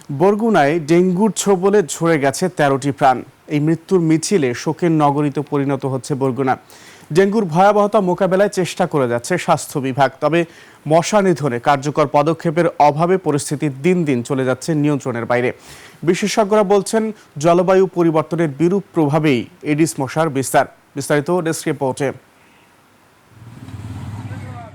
বরগুনায় ডেঙ্গুর ছোবলে ঝরে গেছে ১৩টি প্রাণ। এই মৃত্যুর মিছিলে শোকের নগরীতে পরিণত হচ্ছে বরগুনা। ডেঙ্গুর ভয়াবহতা মোকাবেলায় চেষ্টা করে যাচ্ছে স্বাস্থ্য বিভাগ, তবে মশা নিধনে কার্যকর পদক্ষেপের অভাবে পরিস্থিতি দিন দিন চলে যাচ্ছে নিয়ন্ত্রণের বাইরে। বিশেষজ্ঞরা বলছেন জলবায়ু পরিবর্তনের বিরূপ প্রভাবেই এডিস মশার বিস্তার। বিস্তারিত ডেস্ক রিপোর্টে।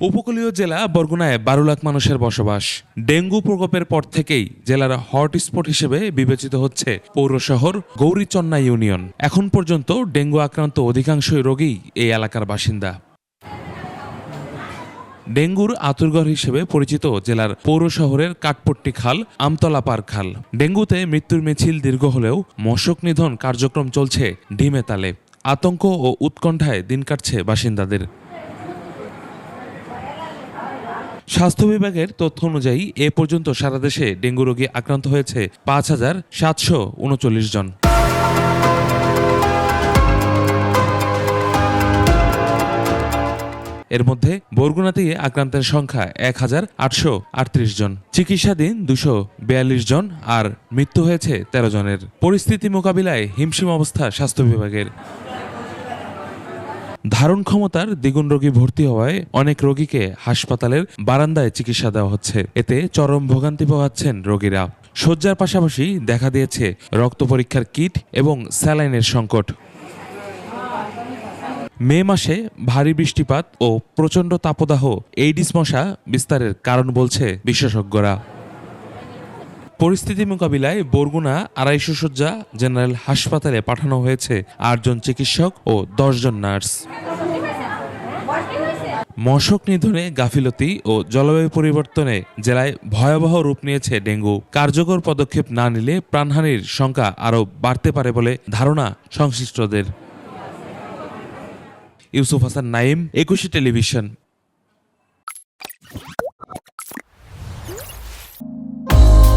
উপকূলীয় জেলা বরগুনায় ১২ লাখ মানুষের বসবাস। ডেঙ্গু প্রকোপের পর থেকেই জেলার হটস্পট হিসেবে বিবেচিত হচ্ছে পৌর শহর গৌরীচন্না ইউনিয়ন। এখন পর্যন্ত ডেঙ্গু আক্রান্ত অধিকাংশই রোগী এই এলাকার বাসিন্দা। ডেঙ্গুর আতুরঘর হিসেবে পরিচিত জেলার পৌর শহরের কাঠপট্টি খাল, আমতলা পার খাল। ডেঙ্গুতে মৃত্যুর মিছিল দীর্ঘ হলেও মশক নিধন কার্যক্রম চলছে ঢিমে তালে। আতঙ্ক ও উৎকণ্ঠায় দিন কাটছে বাসিন্দাদের। স্বাস্থ্য বিভাগের তথ্য অনুযায়ী এ পর্যন্ত সারা দেশে ডেঙ্গু রোগী আক্রান্ত হয়েছে ৫,৭৩৯ জন। এর মধ্যে বরগুনাতেই আক্রান্তের সংখ্যা ১,৮৩৮ জন, চিকিৎসাধীন ২৪২ জন, আর মৃত্যু হয়েছে ১৩ জনের। পরিস্থিতি মোকাবিলায় হিমশিম অবস্থা স্বাস্থ্য বিভাগের। ধারণ ক্ষমতার দ্বিগুণ রোগী ভর্তি হওয়ায় অনেক রোগীকে হাসপাতালের বারান্দায় চিকিৎসা দেওয়া হচ্ছে। এতে চরম ভোগান্তি পোহাচ্ছেন রোগীরা। শয্যার পাশাপাশি দেখা দিয়েছে রক্ত পরীক্ষার কিট এবং স্যালাইনের সংকট। মে মাসে ভারী বৃষ্টিপাত ও প্রচণ্ড তাপদাহ এইডিস মশা বিস্তারের কারণ বলছে বিশেষজ্ঞরা। পরিস্থিতি মোকাবিলায় বরগুনা ২৫০ শয্যা জেনারেল হাসপাতালে পাঠানো হয়েছে ৮ জন চিকিৎসক ও ১০ জন নার্স। মশক নিধনে গাফিলতি ও জলবায়ু পরিবর্তনে জেলায় ভয়াবহ রূপ নিয়েছে ডেঙ্গু। কার্যকর পদক্ষেপ না নিলে প্রাণহানির সংখ্যা আরও বাড়তে পারে বলে ধারণা সংশ্লিষ্টদের। ইউসুফ হাসান নাইম, ২১ টেলিভিশন।